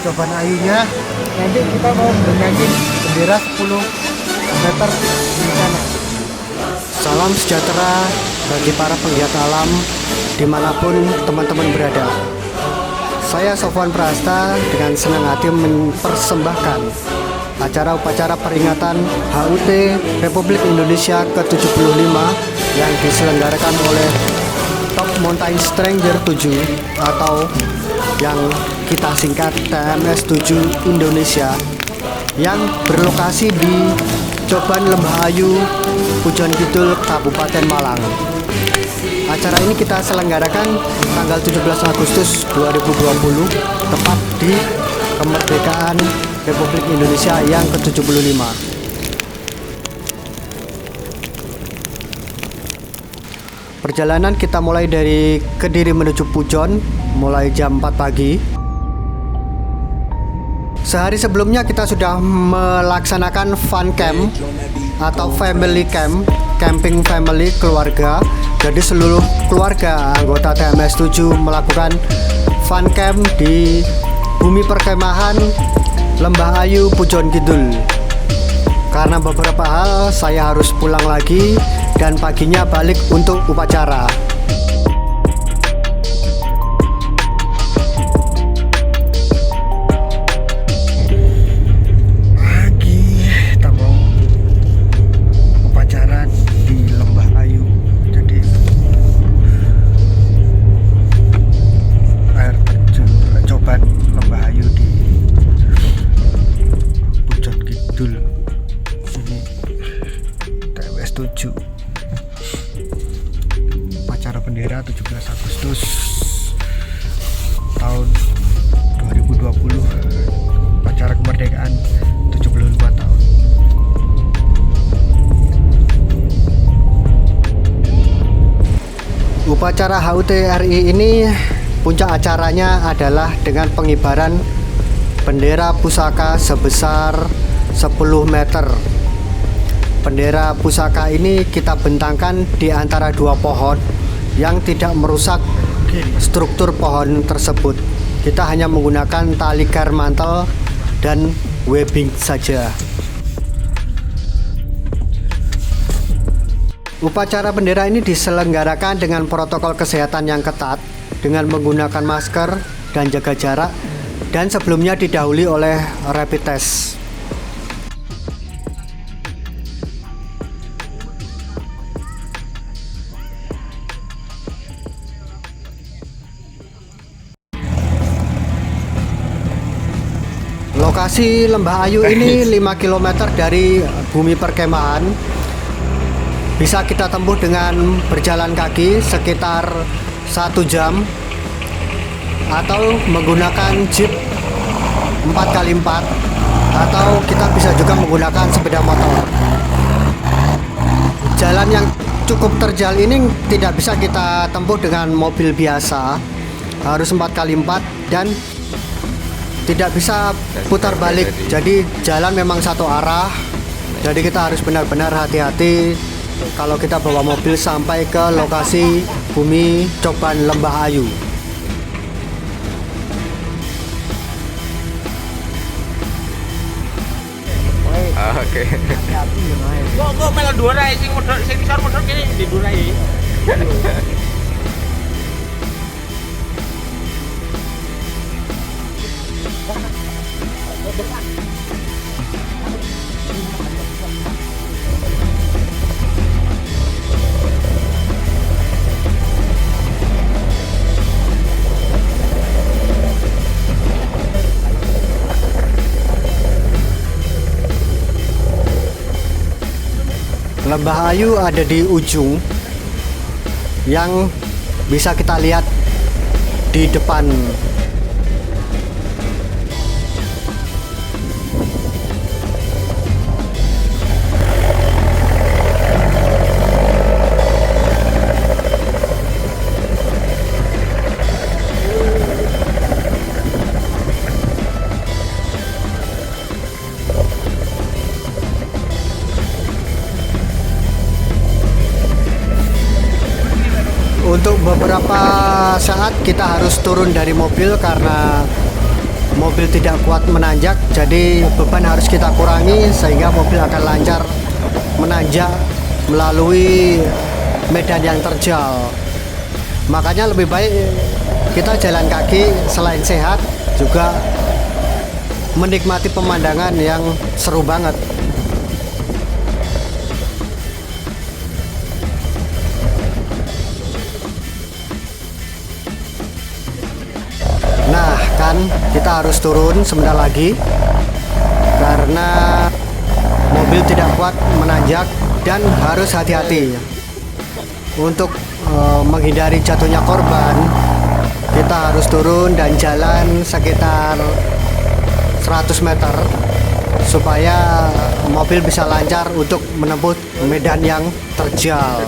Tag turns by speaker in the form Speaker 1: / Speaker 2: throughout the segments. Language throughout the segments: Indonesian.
Speaker 1: cobaan ayunya. Nanti kita mau bernyanyi bendera 10 meter di sana. Salam sejahtera bagi para penggiat alam dimanapun teman-teman berada. Saya Sofwan Prasta dengan senang hati mempersembahkan acara-upacara peringatan HUT Republik Indonesia ke-75 yang diselenggarakan oleh Top Mountain Stranger 7 atau yang kita singkat TMS 7 Indonesia yang berlokasi di Coban Lembah Ayu, Pujon Kidul, Kabupaten Malang. Acara ini kita selenggarakan tanggal 17 Agustus 2020 tepat di kemerdekaan Republik Indonesia yang ke-75. Perjalanan kita mulai dari Kediri menuju Pujon mulai jam 4 pagi. Sehari sebelumnya kita sudah melaksanakan fun camp atau family camp, camping family keluarga. Jadi seluruh keluarga anggota TMS 7 melakukan fun camp di bumi perkemahan Lembah Ayu, Pujon Kidul. Karena beberapa hal saya harus pulang lagi dan paginya balik untuk upacara. Upacara bendera 17 Agustus tahun 2020, upacara kemerdekaan 75 tahun. Upacara HUT RI ini puncak acaranya adalah dengan pengibaran bendera pusaka sebesar 10 meter. Bendera pusaka ini kita bentangkan di antara dua pohon yang tidak merusak struktur pohon tersebut. Kita hanya menggunakan tali garmantel dan webbing saja. Upacara bendera ini diselenggarakan dengan protokol kesehatan yang ketat dengan menggunakan masker dan jaga jarak, dan sebelumnya didahului oleh rapid test. Lokasi Lembah Ayu ini 5 km dari bumi perkemahan. Bisa kita tempuh dengan berjalan kaki sekitar 1 jam atau menggunakan jeep 4x4, atau kita bisa juga menggunakan sepeda motor. Jalan yang cukup terjal ini tidak bisa kita tempuh dengan mobil biasa, harus 4x4 dan tidak bisa putar balik. Jadi jalan memang satu arah. Jadi kita harus benar-benar hati-hati kalau kita bawa mobil sampai ke lokasi bumi Coban Lembah Ayu.
Speaker 2: Oke. Kok melu dhuwur ae sing modal sing isor modal kene di dhuwur ae.
Speaker 1: Lembah Ayu ada di ujung yang bisa kita lihat di depan. Untuk beberapa saat kita harus turun dari mobil karena mobil tidak kuat menanjak, jadi beban harus kita kurangi sehingga mobil akan lancar menanjak melalui medan yang terjal. Makanya lebih baik kita jalan kaki, selain sehat juga menikmati pemandangan yang seru banget. Nah kan, kita harus turun sebentar lagi karena mobil tidak kuat menanjak dan harus hati-hati. Untuk menghindari jatuhnya korban, kita harus turun dan jalan sekitar 100 meter supaya mobil bisa lancar untuk menempuh medan yang terjal.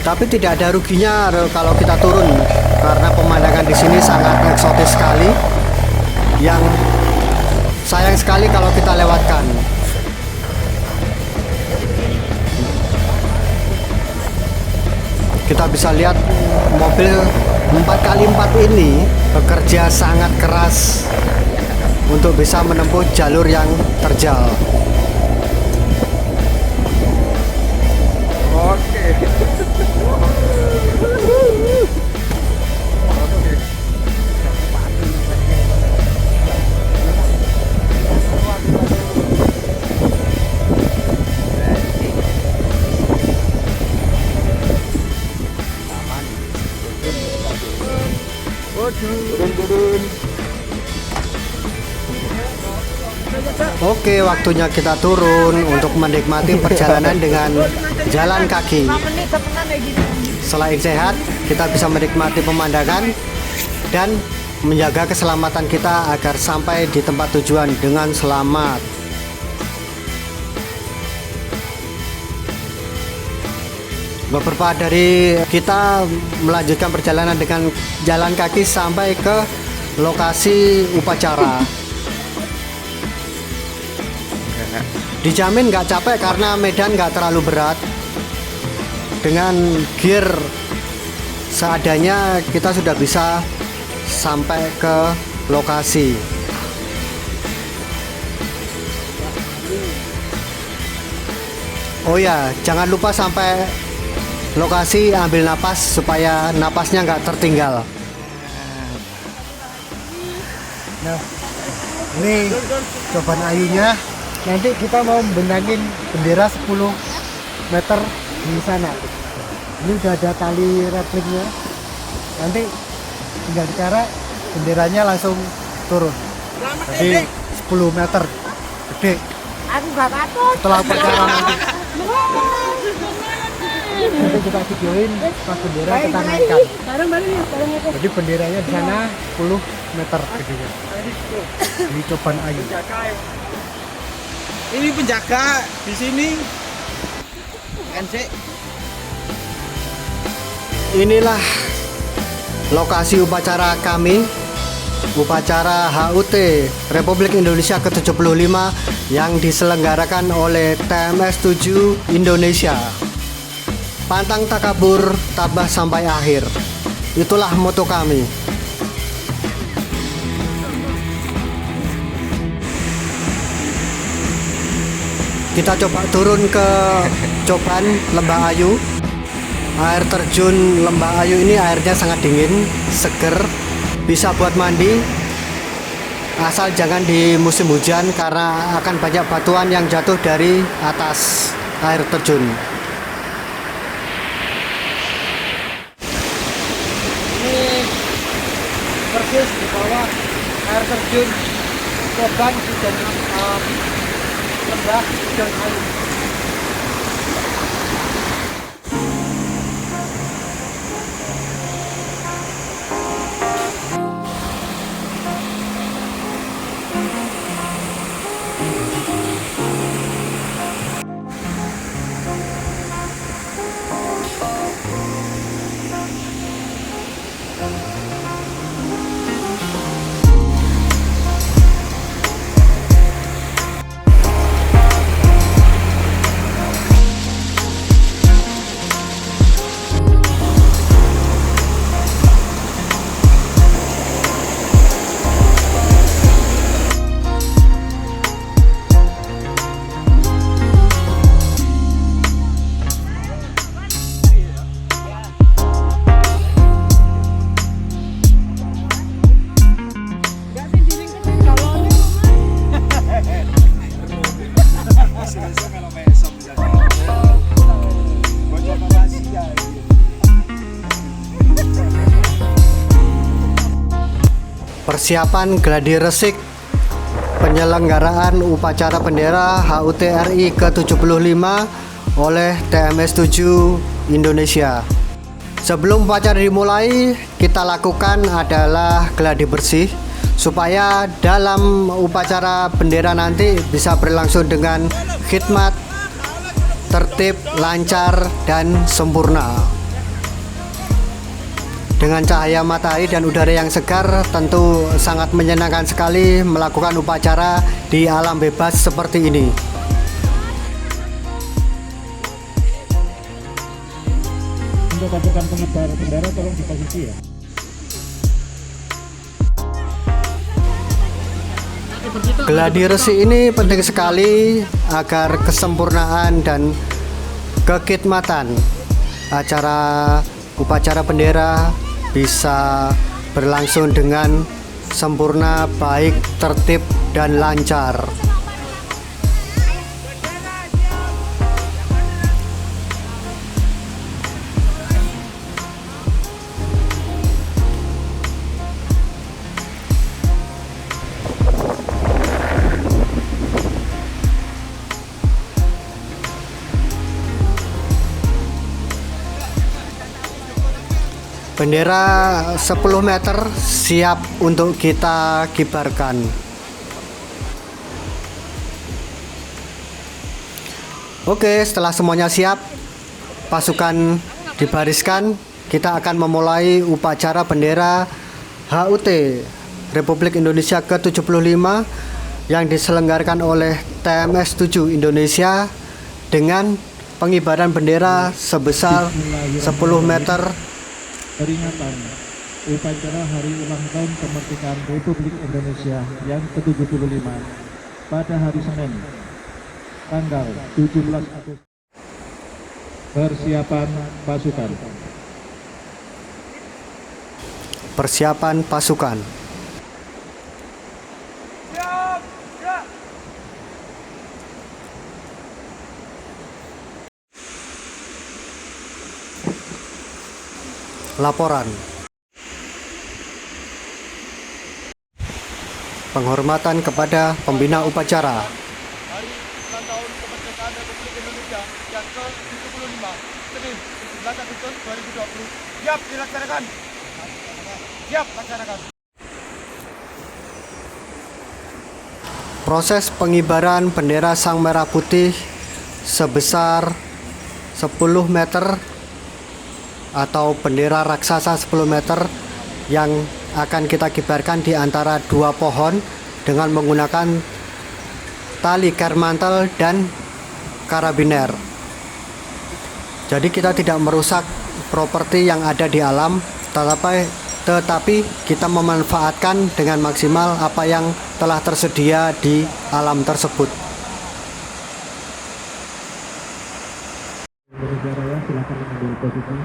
Speaker 1: Tapi tidak ada ruginya kalau kita turun karena pemandangan di sini sangat eksotis sekali, yang sayang sekali kalau kita lewatkan. Kita bisa lihat mobil 4x4 ini bekerja sangat keras untuk bisa menempuh jalur yang terjal.
Speaker 2: Oke. Turun.
Speaker 1: Oke, waktunya kita turun untuk menikmati perjalanan dengan jalan kaki. Selain sehat, kita bisa menikmati pemandangan dan menjaga keselamatan kita agar sampai di tempat tujuan dengan selamat. Beberapa dari kita melanjutkan perjalanan dengan jalan kaki sampai ke lokasi upacara. Dijamin nggak capek karena medan nggak terlalu berat. Dengan gear seadanya kita sudah bisa sampai ke lokasi. Oh ya, jangan lupa sampai lokasi ambil napas supaya napasnya nggak tertinggal.
Speaker 3: Nah, ini cobaan ayunya. Nanti kita mau bentangin bendera 10 meter di sana. Ini udah ada tali replingnya. Nanti tinggal dikerek, benderanya langsung turun. Jadi 10 meter, gede.
Speaker 4: Aku gak patut.
Speaker 3: Setelah upacara nanti kita videoin pas bendera kita naikkan. Jadi benderanya di sana 10 meter gedenya. Ini cobaan ayu.
Speaker 2: Ini penjaga di sini. Kan sih.
Speaker 1: Inilah lokasi upacara kami, upacara HUT Republik Indonesia ke-75 yang diselenggarakan oleh TMS 7 Indonesia. Pantang takabur, tabah sampai akhir. Itulah moto kami. Kita coba turun ke Coban Lembah Ayu. Air terjun Lembah Ayu ini airnya sangat dingin, seger, bisa buat mandi. Asal jangan di musim hujan karena akan banyak batuan yang jatuh dari atas air terjun.
Speaker 3: Ini persis di bawah air terjun Coban dan Lembah Ayu.
Speaker 1: persiapan gladi resik penyelenggaraan upacara bendera HUT RI ke-75 oleh TMS 7 Indonesia. Sebelum upacara dimulai, kita lakukan adalah gladi bersih supaya dalam upacara bendera nanti bisa berlangsung dengan khidmat, tertib, lancar, dan sempurna. Dengan cahaya matahari dan udara yang segar, tentu sangat menyenangkan sekali melakukan upacara di alam bebas seperti ini.
Speaker 4: Untuk pasukan pengibar bendera tolong di posisi ya.
Speaker 1: Gladi resik ini penting sekali agar kesempurnaan dan kekhidmatan upacara bendera bisa berlangsung dengan sempurna, baik, tertib, dan lancar. Bendera 10 meter siap untuk kita kibarkan. Oke, setelah semuanya siap, pasukan dibariskan, kita akan memulai upacara bendera HUT Republik Indonesia ke-75 yang diselenggarakan oleh TMS 7 Indonesia dengan pengibaran bendera sebesar 10 meter.
Speaker 4: Peringatan upacara hari ulang tahun kemerdekaan Republik Indonesia yang ke-75 pada hari Senin tanggal 17 Agustus. Persiapan pasukan.
Speaker 1: Persiapan pasukan. Laporan. Penghormatan kepada pembina upacara.
Speaker 5: Hari ulang tahun kemerdekaan Republik Indonesia yang ke-75, Senin 17 Agustus 2020. Siap dilaksanakan. Siap laksanakan.
Speaker 1: Proses pengibaran bendera Sang Merah Putih sebesar 10 meter atau bendera raksasa 10 meter yang akan kita kibarkan di antara dua pohon dengan menggunakan tali kermantel dan karabiner. Jadi kita tidak merusak properti yang ada di alam, tetapi kita memanfaatkan dengan maksimal apa yang telah tersedia di alam tersebut.
Speaker 4: Bendera ya, silakan mengambil posisi.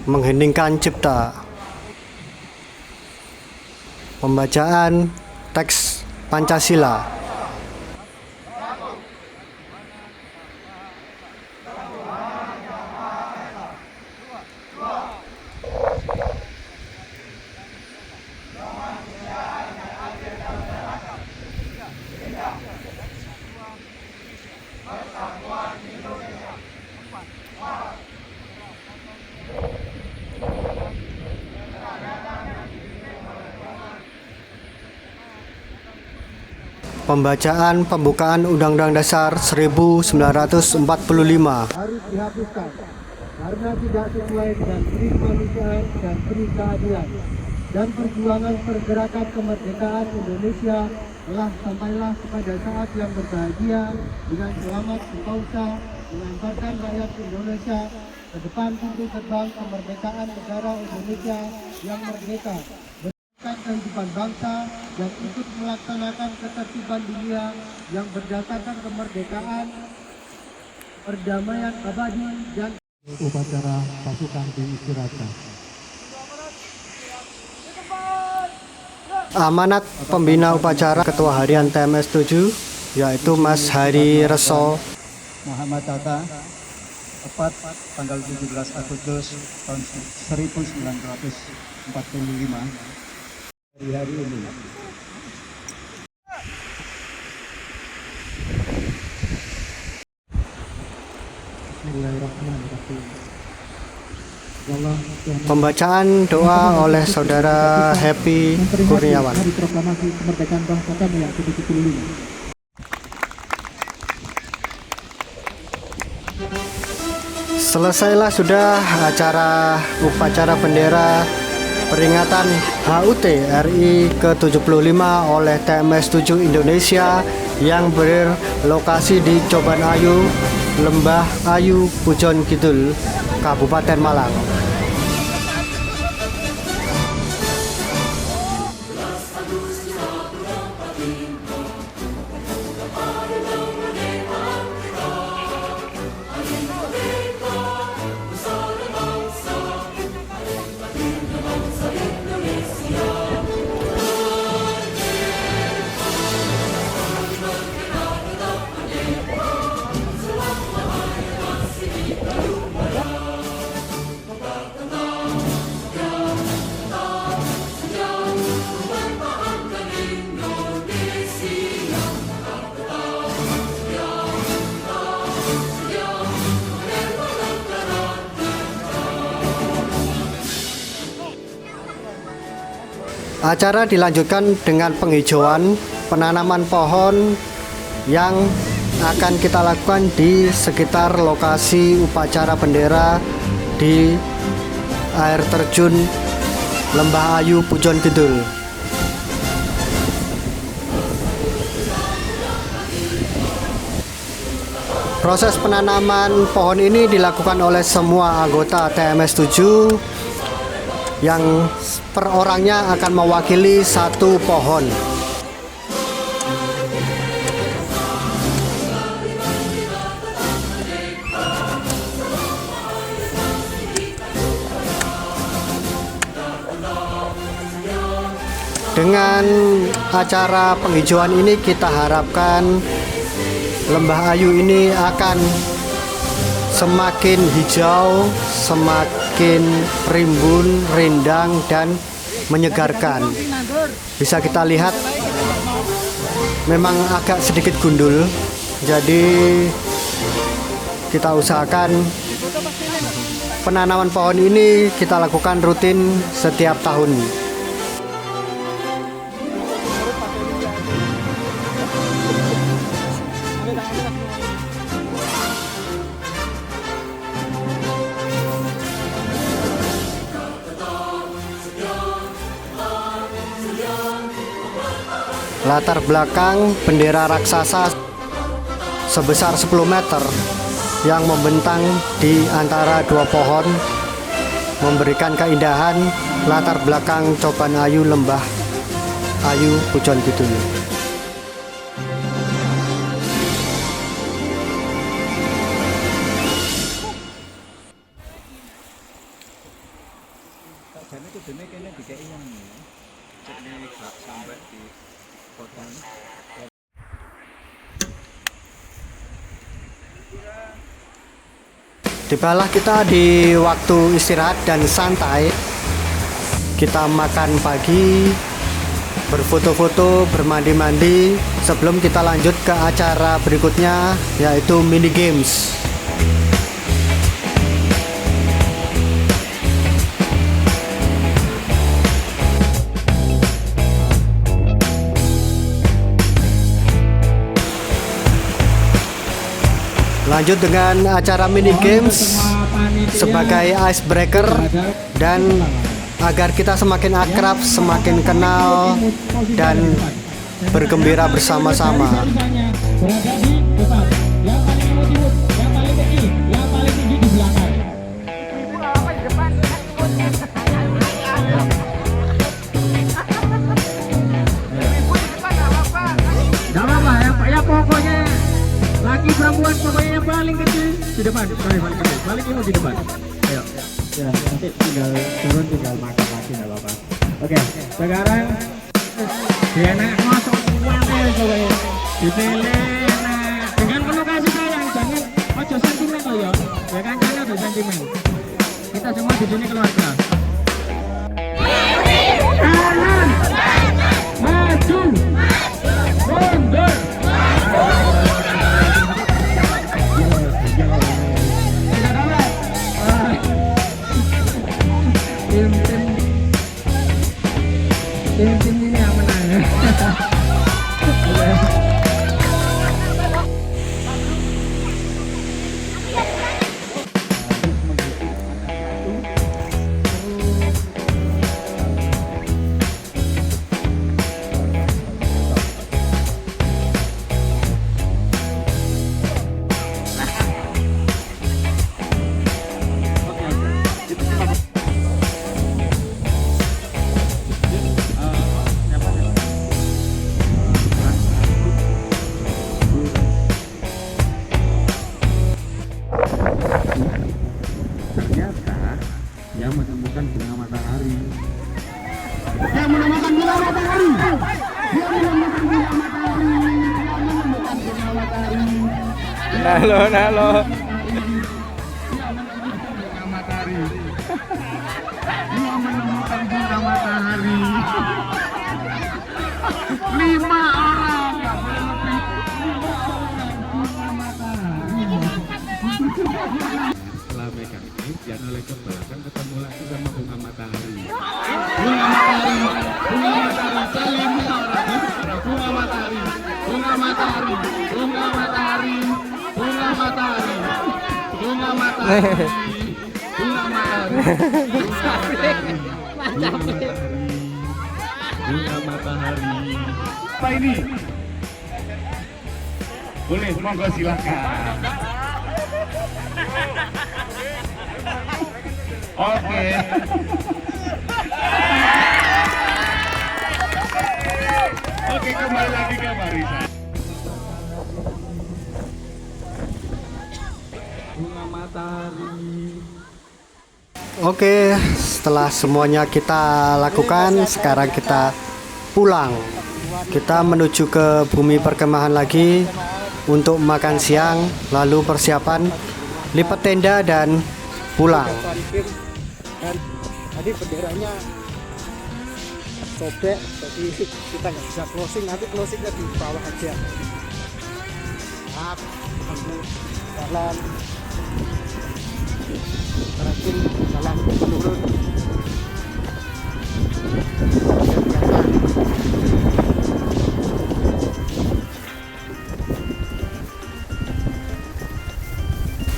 Speaker 1: Mengheningkan cipta. Pembacaan teks Pancasila. Pembacaan pembukaan Undang-Undang Dasar 1945.
Speaker 3: harus dihapuskan karena tidak sesuai dengan prinsip kemanusiaan dan prinsip keadilan. Dan perjuangan pergerakan kemerdekaan Indonesia sampailah kepada saat yang berbahagia dengan selamat berkausa mengantarkan rakyat Indonesia ke depan pintu gerbang kemerdekaan negara Indonesia yang merdeka, berdasarkan kehidupan bangsa yang ikut melaksanakan ketertiban dunia yang berdasarkan kemerdekaan, perdamaian abadi dan upacara pasukan diistirahatkan.
Speaker 1: Amanat pembina upacara Ketua Harian TMS 7 yaitu Mas Hari Reso.
Speaker 3: Muhammad Tata, tepat tanggal 17 Agustus tahun 1945 hari ini. Bismillahirrahmanirrahim.
Speaker 1: Pembacaan doa oleh Saudara Happy Kurniawan.
Speaker 4: Hari Proklamasi Kemerdekaan Bangsa kami yang ke-75.
Speaker 1: Selesailah sudah upacara bendera peringatan HUT RI ke-75 oleh TMS 7 Indonesia yang berlokasi di Coban Ayu, Lembah Ayu, Pujon Kidul, Kabupaten Malang. Acara dilanjutkan dengan penghijauan penanaman pohon yang akan kita lakukan di sekitar lokasi upacara bendera di air terjun Lembah Ayu, Pujon Kidul. Proses penanaman pohon ini dilakukan oleh semua anggota TMS 7 yang per orangnya akan mewakili satu pohon. Dengan acara penghijauan ini kita harapkan Lembah Ayu ini akan semakin hijau, semakin rimbun, rindang, dan menyegarkan. Bisa kita lihat memang agak sedikit gundul, jadi kita usahakan penanaman pohon ini kita lakukan rutin setiap tahun. Latar belakang bendera raksasa sebesar 10 meter yang membentang di antara dua pohon memberikan keindahan latar belakang Coban Ayu, Lembah Ayu, Pujon Kidul. Tibalah kita di waktu istirahat dan santai. Kita makan pagi, berfoto-foto, bermandi-mandi sebelum kita lanjut ke acara berikutnya, yaitu mini games. Lanjut dengan acara mini games sebagai icebreaker dan agar kita semakin akrab, semakin kenal dan bergembira bersama-sama.
Speaker 4: Berada di depan. Yang paling imut, yang paling kecil, yang paling tinggi di belakang.
Speaker 3: Gak apa-apa ya pokoknya laki perempuan pokoknya yang paling kecil di depan. Sorry, paling kecil, paling imut di depan. Ayo.
Speaker 4: Ya, nanti tinggal turun, tinggal makan lagi, nggak apa-apa. Oke, sekarang
Speaker 3: Dia nak masuk uangnya pokoknya.
Speaker 4: dipilih dengan penuh kasih sayang, jangan ojo sentimen kok ya. Ya kan jangan ojo sentimen.
Speaker 3: Kita semua di sini keluarga.
Speaker 4: Kanan, maju, mundur.
Speaker 3: Tidak dapat. Tim ini yang menang. Ternyata dia menemukan bunga matahari. Dia menemukan bunga matahari. Dia menemukan bunga matahari. Dia menemukan bunga matahari.
Speaker 2: Nalo, nalo.
Speaker 3: Bunga matahari. Dia menemukan bunga matahari. 5 orang. Nggak boleh lebih. 5 orang bunga matahari.
Speaker 4: Setelah megang ini, dia noleh ke belakang, ketemu lagi sama bunga matahari.
Speaker 3: Bunga matahari, bunga matahari, saling bunga matahari, bunga matahari, bunga matahari, bunga matahari, bunga matahari, bunga matahari,
Speaker 4: Bunga matahari.
Speaker 3: Apa ini? Boleh, monggo silakan. Oke. Oke, kembali lagi ke barisan.
Speaker 4: Bunga matahari.
Speaker 1: Oke, setelah semuanya kita lakukan, sekarang kita pulang. Kita menuju ke bumi perkemahan lagi untuk makan siang, lalu persiapan lipat tenda dan pulang.
Speaker 3: Dan tadi benderanya sobek, jadi kita nggak bisa closing. Nanti closingnya di bawah aja. Jalan terakhir, jalan menurun.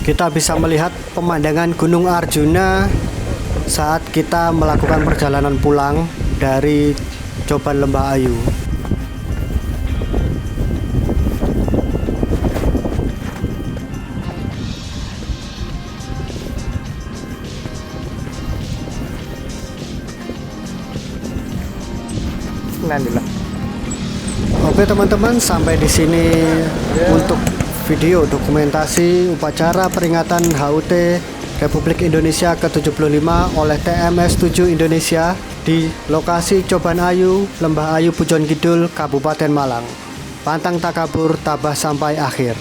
Speaker 1: Kita bisa melihat pemandangan Gunung Arjuna saat kita melakukan perjalanan pulang dari Coban Lembah Ayu. Oke teman-teman, sampai di sini untuk video dokumentasi upacara peringatan HUT Republik Indonesia ke-75 oleh TMS 7 Indonesia di lokasi Coban Ayu, Lembah Ayu, Pujon Kidul, Kabupaten Malang. Pantang takabur, tabah sampai akhir.